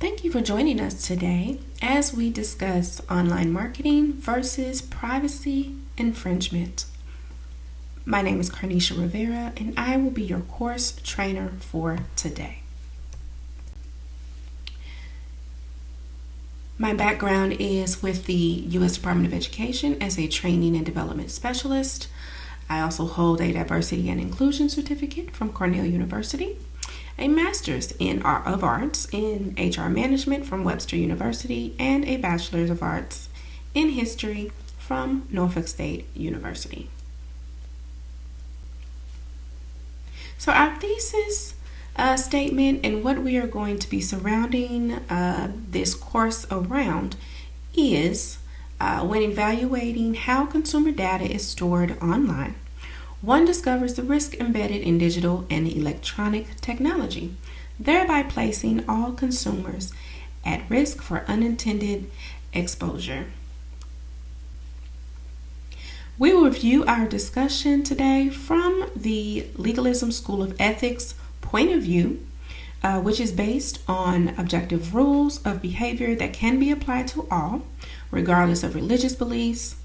Thank you for joining us today as we discuss online marketing versus privacy infringement. My name is Carnisha Rivera and I will be your course trainer for today. My background is with the U.S. Department of Education as a training and development specialist. I also hold a diversity and inclusion certificate from Cornell University, a master's of arts in HR management from Webster University, and a bachelor's of arts in history from Norfolk State University. So our thesis statement and what we are going to be surrounding this course around is when evaluating how consumer data is stored online, one discovers the risk embedded in digital and electronic technology, thereby placing all consumers at risk for unintended exposure. We will review our discussion today from the Legalism School of Ethics point of view, which is based on objective rules of behavior that can be applied to all, regardless of religious beliefs.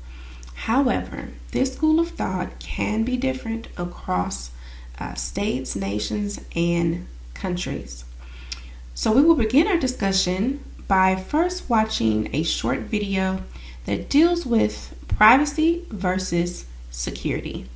However, this school of thought can be different across states, nations, and countries. So we will begin our discussion by first watching a short video that deals with privacy versus security.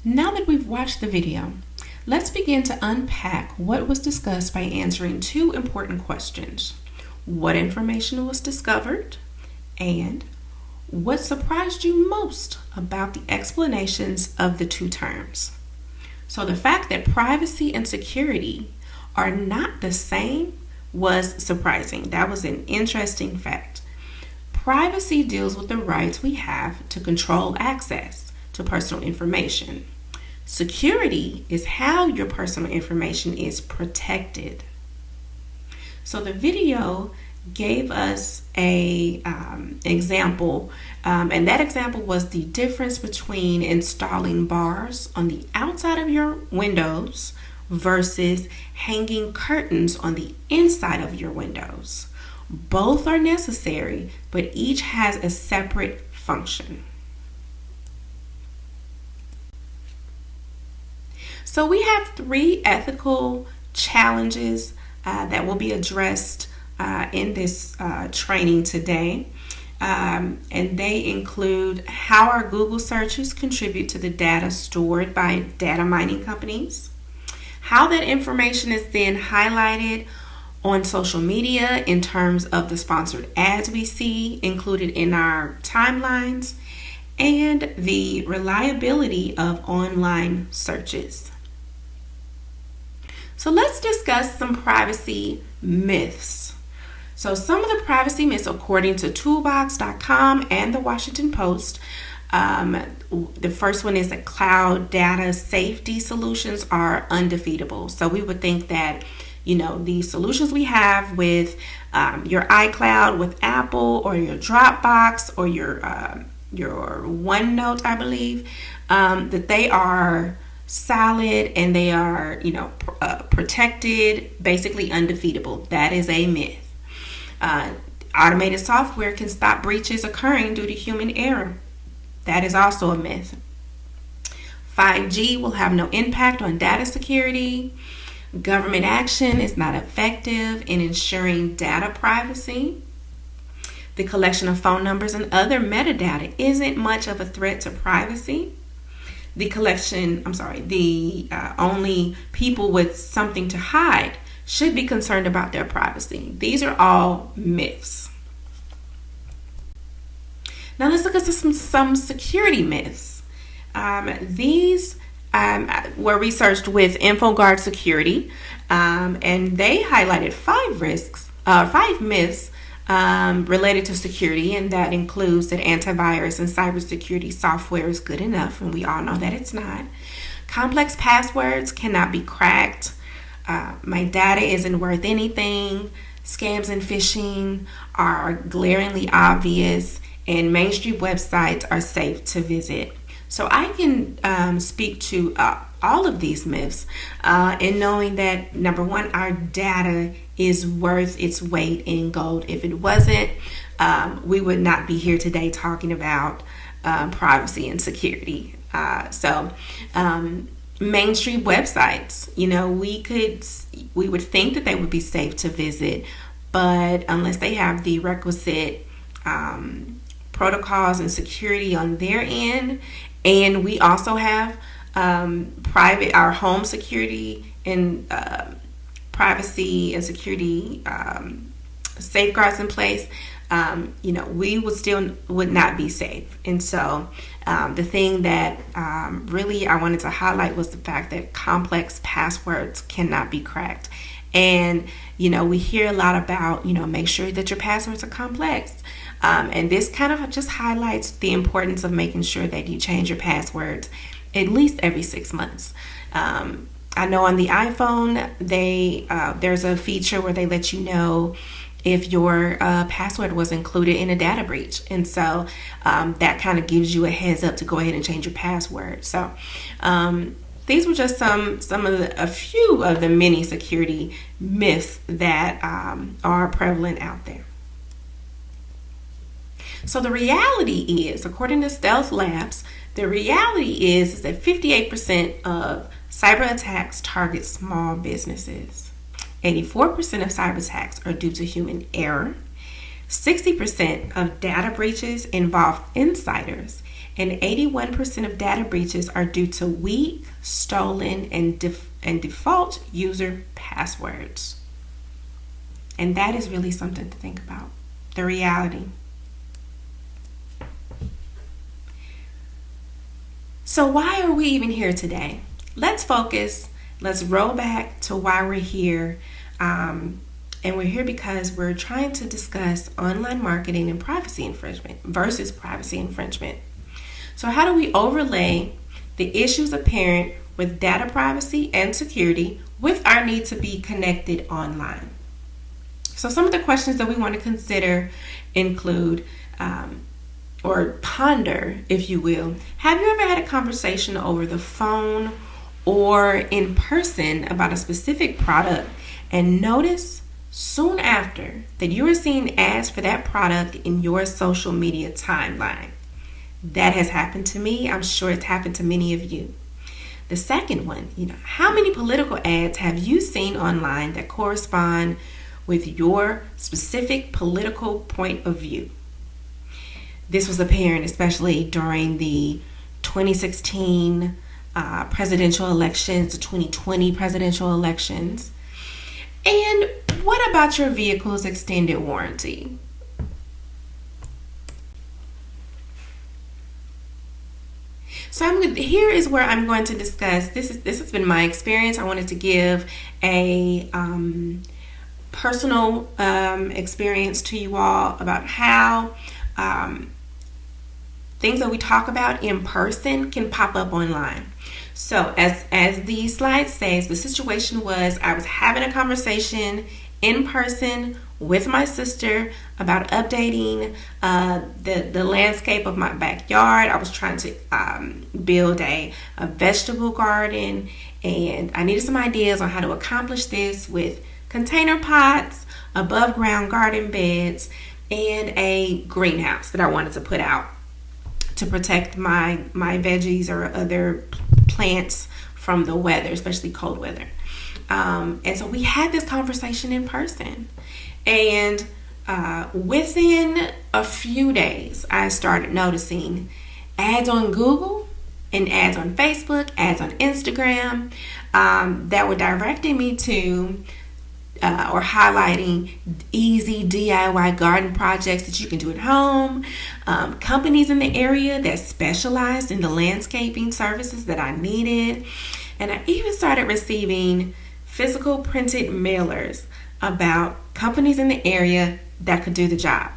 Now that we've watched the video, let's begin to unpack what was discussed by answering two important questions. What information was discovered? And what surprised you most about the explanations of the two terms? So the fact that privacy and security are not the same was surprising. That was an interesting fact. Privacy deals with the rights we have to control access to personal information. Security is how your personal information is protected. So the video gave us a example, and that example was the difference between installing bars on the outside of your windows versus hanging curtains on the inside of your windows. Both are necessary, but each has a separate function. So we have three ethical challenges that will be addressed in this training today. And they include how our Google searches contribute to the data stored by data mining companies, how that information is then highlighted on social media in terms of the sponsored ads we see included in our timelines, and the reliability of online searches. So let's discuss some privacy myths. So some of the privacy myths, according to toolbox.com and the Washington Post, the first one is that cloud data safety solutions are undefeatable. So we would think that, the solutions we have with your iCloud with Apple, or your Dropbox, or your OneNote, I believe, that they are solid and they are, protected, basically undefeatable. That is a myth. Automated software can stop breaches occurring due to human error. That is also a myth. 5G will have no impact on data security. Government action is not effective in ensuring data privacy. The collection of phone numbers and other metadata isn't much of a threat to privacy. Only people with something to hide should be concerned about their privacy. These are all myths. Now let's look at some security myths. These were researched with InfoGuard Security, and they highlighted five myths related to security, and that includes that antivirus and cybersecurity software is good enough, and we all know that it's not. Complex passwords cannot be cracked. My data isn't worth anything. Scams and phishing are glaringly obvious, and mainstream websites are safe to visit. So I can speak to all of these myths in knowing that, number one, our data is worth its weight in gold. If it wasn't, we would not be here today talking about privacy and security. Mainstream websites, we would think that they would be safe to visit, but unless they have the requisite protocols and security on their end, and we also have our home security and privacy and security safeguards in place, we would not be safe. And so the thing that really I wanted to highlight was the fact that complex passwords cannot be cracked. And, we hear a lot about, make sure that your passwords are complex. And this kind of just highlights the importance of making sure that you change your passwords at least every 6 months. I know on the iPhone, there's a feature where they let you know if your password was included in a data breach. And so that kind of gives you a heads up to go ahead and change your password. So these were just a few of the many security myths that are prevalent out there. So the reality is, according to Stealth Labs, the reality is that 58% of cyber attacks target small businesses. 84% of cyber attacks are due to human error. 60% of data breaches involve insiders, and 81% of data breaches are due to weak, stolen, and default user passwords. And that is really something to think about, the reality. So why are we even here today? Let's focus. Let's roll back to why we're here. And we're here because we're trying to discuss online marketing and privacy infringement versus privacy infringement. So how do we overlay the issues apparent with data privacy and security with our need to be connected online? So some of the questions that we want to consider include, or ponder, if you will. Have you ever had a conversation over the phone or in person about a specific product and notice soon after that you are seeing ads for that product in your social media timeline? That has happened to me. I'm sure it's happened to many of you. The second one, how many political ads have you seen online that correspond with your specific political point of view? This was apparent especially during the 2016 presidential elections, the 2020 presidential elections. And what about your vehicle's extended warranty? So here is where I'm going to discuss. This has been my experience. I wanted to give a personal experience to you all about how things that we talk about in person can pop up online. So as the slide says, the situation was I was having a conversation in person with my sister about updating the landscape of my backyard. I was trying to build a vegetable garden, and I needed some ideas on how to accomplish this with container pots, above ground garden beds, and a greenhouse that I wanted to put out to protect my veggies or other plants from the weather, especially cold weather. And so we had this conversation in person. And within a few days, I started noticing ads on Google and ads on Facebook, ads on Instagram that were directing me to or highlighting easy DIY garden projects that you can do at home, companies in the area that specialized in the landscaping services that I needed. And I even started receiving physical printed mailers about companies in the area that could do the job.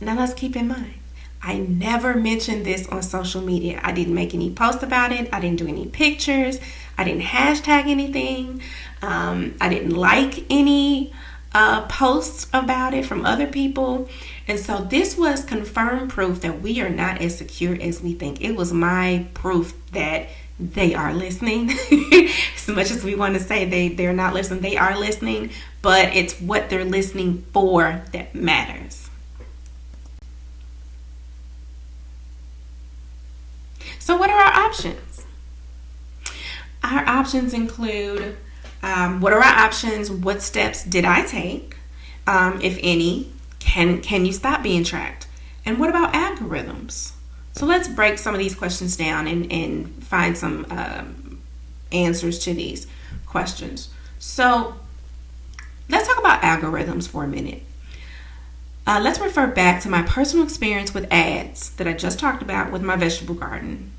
Now let's keep in mind, I never mentioned this on social media. I didn't make any posts about it. I didn't do any pictures. I didn't hashtag anything. I didn't like any posts about it from other people. And so this was confirmed proof that we are not as secure as we think. It was my proof that they are listening. As much as we want to say they're not listening, they are listening, but it's what they're listening for that matters. So what are our options? Our options include, what are our options? What steps did I take, if any? Can you stop being tracked? And what about algorithms? So let's break some of these questions down and find some answers to these questions. So let's talk about algorithms for a minute. Let's refer back to my personal experience with ads that I just talked about with my vegetable garden.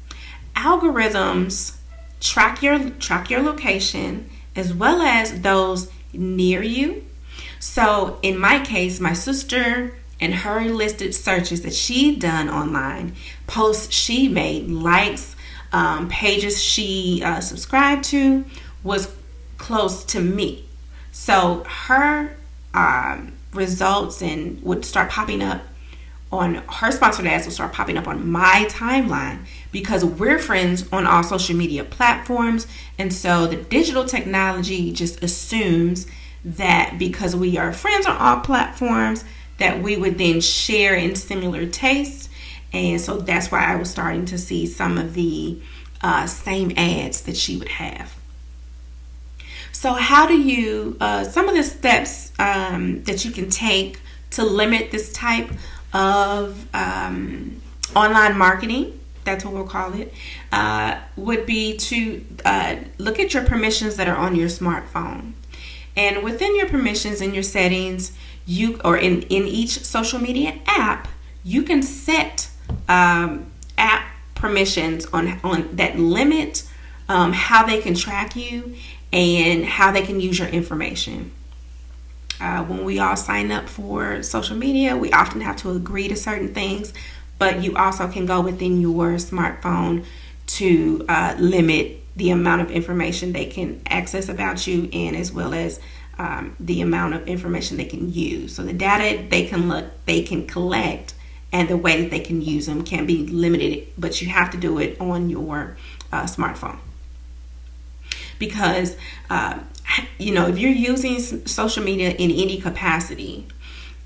Algorithms track your location as well as those near you. So in my case, my sister and her listed searches that she'd done online, posts she made, likes, pages she subscribed to was close to me. So her results and would start popping up on her sponsored ads will start popping up on my timeline because we're friends on all social media platforms. And so the digital technology just assumes that because we are friends on all platforms that we would then share in similar tastes. And so that's why I was starting to see some of the same ads that she would have. So how do you, some of the steps that you can take to limit this type of online marketing that's what we'll call it, would be to look at your permissions that are on your smartphone. And within your permissions and your settings, or in each social media app, you can set app permissions on that limit how they can track you and how they can use your information. When we all sign up for social media, we often have to agree to certain things, but you also can go within your smartphone to limit the amount of information they can access about you, and as well as the amount of information they can use. So the data they can collect and the way that they can use them can be limited, but you have to do it on your smartphone. Because if you're using social media in any capacity,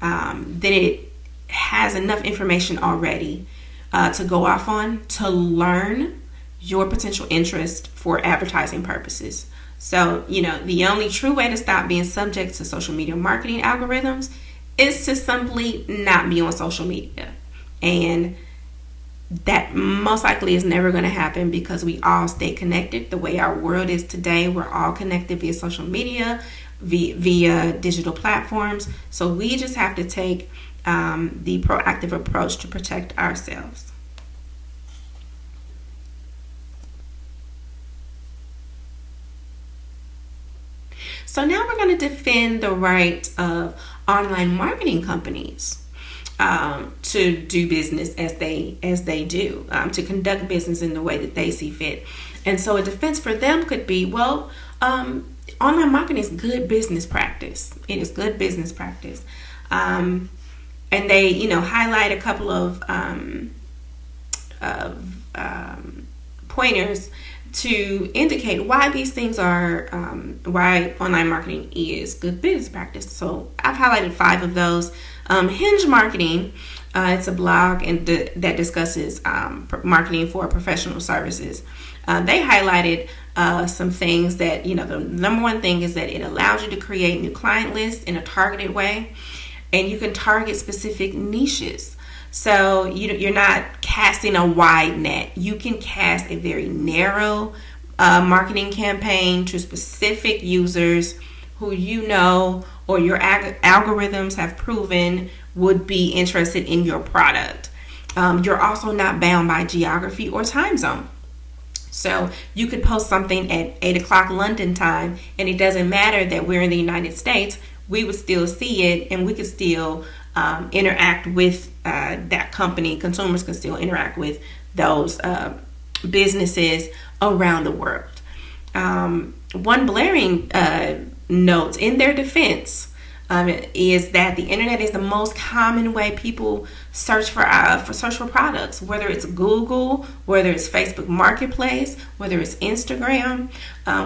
then it has enough information already to go off on to learn your potential interest for advertising purposes. So, the only true way to stop being subject to social media marketing algorithms is to simply not be on social media. And that most likely is never going to happen because we all stay connected. The way our world is today, we're all connected via social media, via digital platforms. So we just have to take the proactive approach to protect ourselves. So now we're going to defend the right of online marketing companies to do business as they do, to conduct business in the way that they see fit. And so a defense for them could be, online marketing is good business practice. It is good business practice. And they, highlight a couple of pointers to indicate why these things are, why online marketing is good business practice. So I've highlighted 5 of those. Hinge Marketing, it's a blog that discusses marketing for professional services. They highlighted some things that, the number one thing is that it allows you to create new client lists in a targeted way, and you can target specific niches. So you're not casting a wide net. You can cast a very narrow marketing campaign to specific users who or your algorithms have proven would be interested in your product. You're also not bound by geography or time zone. So you could post something at 8 o'clock London time, and it doesn't matter that we're in the United States. We would still see it, and we could still interact with that company. Consumers can still interact with those businesses around the world. One blaring note in their defense is that the internet is the most common way people search for products, whether it's Google, whether it's Facebook Marketplace, whether it's Instagram.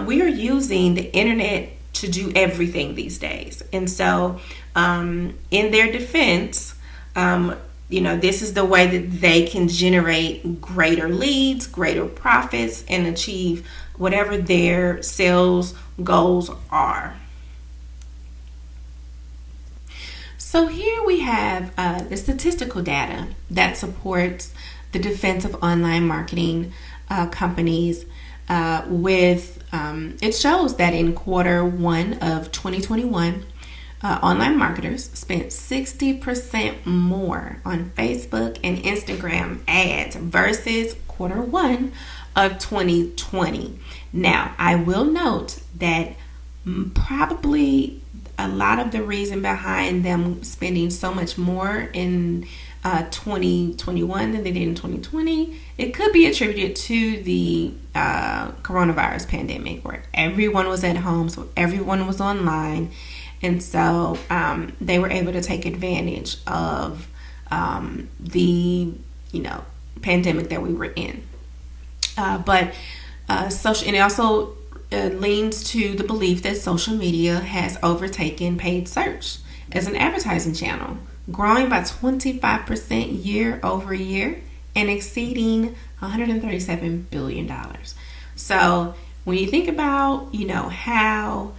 We are using the internet to do everything these days. And so in their defense, this is the way that they can generate greater leads, greater profits, and achieve whatever their sales goals are. So here we have the statistical data that supports the defense of online marketing companies it shows that in Q1 of 2021, online marketers spent 60% more on Facebook and Instagram ads versus Q1 of 2020. Now, I will note that probably a lot of the reason behind them spending so much more in 2021 than they did in 2020, it could be attributed to the coronavirus pandemic, where everyone was at home, so everyone was online, and so they were able to take advantage of the pandemic that we were in. But social, and it also leans to the belief that social media has overtaken paid search as an advertising channel, growing by 25% year over year and exceeding $137 billion. So when you think about, how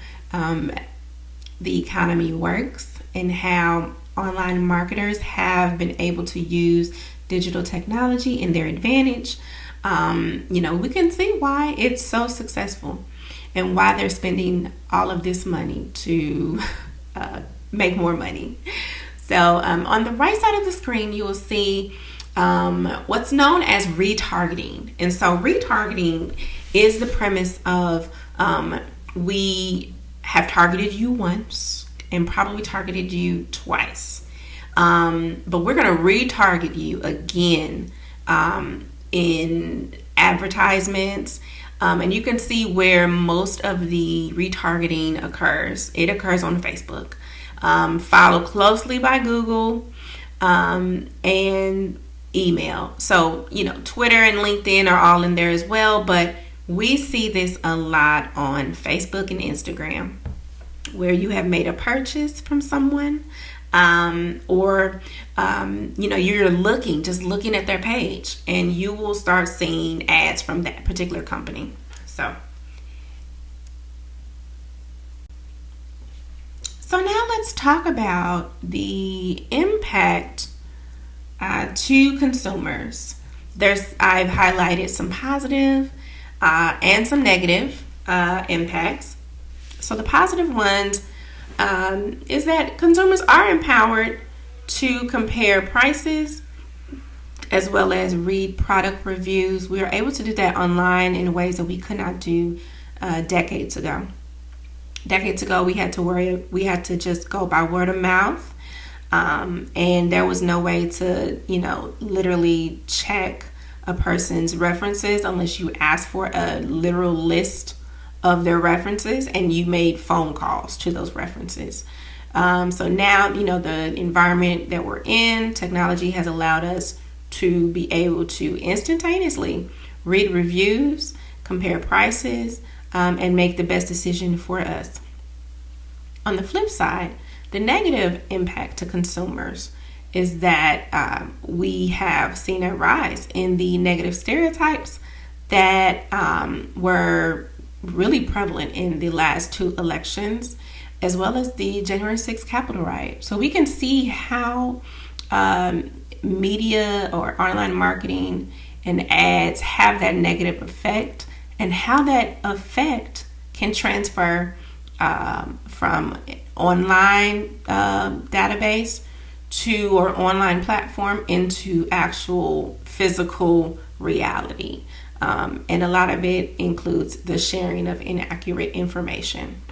the economy works and how online marketers have been able to use digital technology and their advantage, we can see why it's so successful and why they're spending all of this money to make more money. So on the right side of the screen, you will see what's known as retargeting. And so retargeting is the premise of we have targeted you once and probably targeted you twice. But we're going to retarget you again in advertisements. And you can see where most of the retargeting occurs. It occurs on Facebook, followed closely by Google, and email. So, Twitter and LinkedIn are all in there as well, but we see this a lot on Facebook and Instagram, where you have made a purchase from someone, or you're looking at their page, and you will start seeing ads from that particular company. So now let's talk about the impact to consumers. I've highlighted some positive and some negative impacts. So the positive ones is that consumers are empowered to compare prices as well as read product reviews. We are able to do that online in ways that we could not do decades ago. Decades ago, we had to just go by word of mouth, and there was no way to, literally check a person's references unless you asked for a literal list of their references and you made phone calls to those references. So now, the environment that we're in, technology has allowed us to be able to instantaneously read reviews, compare prices, and make the best decision for us. On the flip side, the negative impact to consumers is that we have seen a rise in the negative stereotypes that were really prevalent in the last two elections, as well as the January 6th Capitol riot. So we can see how media or online marketing and ads have that negative effect, and how that effect can transfer from online database or online platform into actual physical reality. And a lot of it includes the sharing of inaccurate information.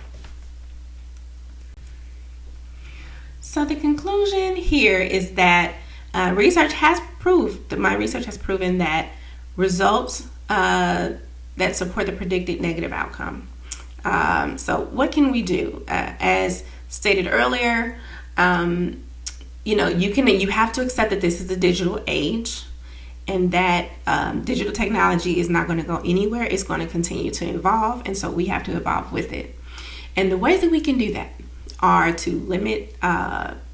So the conclusion here is that my research has proven that results that support the predicted negative outcome. So what can we do? As stated earlier, you have to accept that this is the digital age, and that digital technology is not going to go anywhere. It's going to continue to evolve, and so we have to evolve with it. And the ways that we can do that are to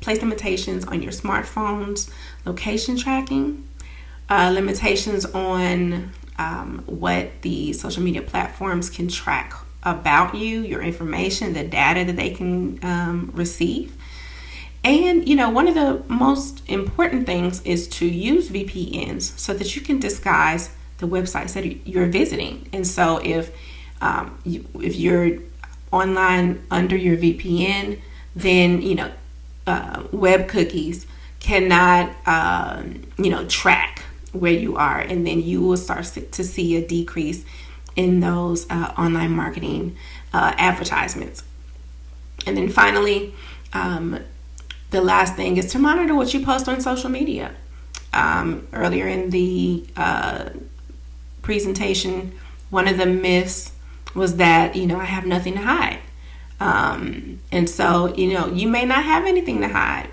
place limitations on your smartphone's location tracking, limitations on what the social media platforms can track about you, your information, the data that they can receive. And, one of the most important things is to use VPNs so that you can disguise the websites that you're visiting. And so if you're online under your VPN, then, web cookies cannot, track where you are. And then you will start to see a decrease in those online marketing advertisements. And then finally, the last thing is to monitor what you post on social media. Earlier in the presentation, one of the myths was that, I have nothing to hide. And so, you may not have anything to hide,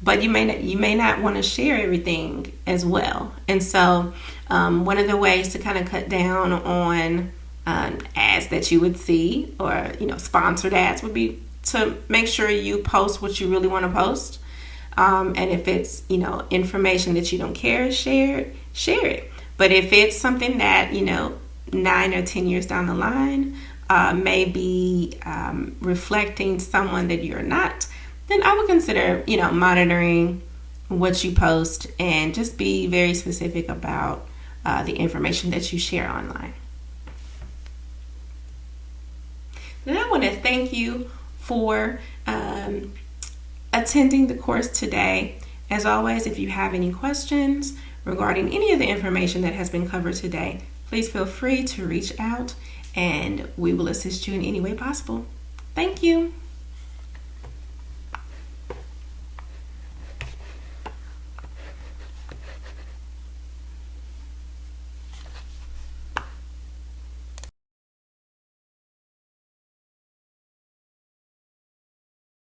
but you may not want to share everything as well. And so one of the ways to kind of cut down on ads that you would see, or, sponsored ads, would be to make sure you post what you really want to post. And if it's, information that you don't care share it. But if it's something that, 9 or 10 years down the line may be reflecting someone that you're not, then I would consider, monitoring what you post, and just be very specific about the information that you share online. And I want to thank you for attending the course today. As always, if you have any questions regarding any of the information that has been covered today, please feel free to reach out and we will assist you in any way possible. Thank you.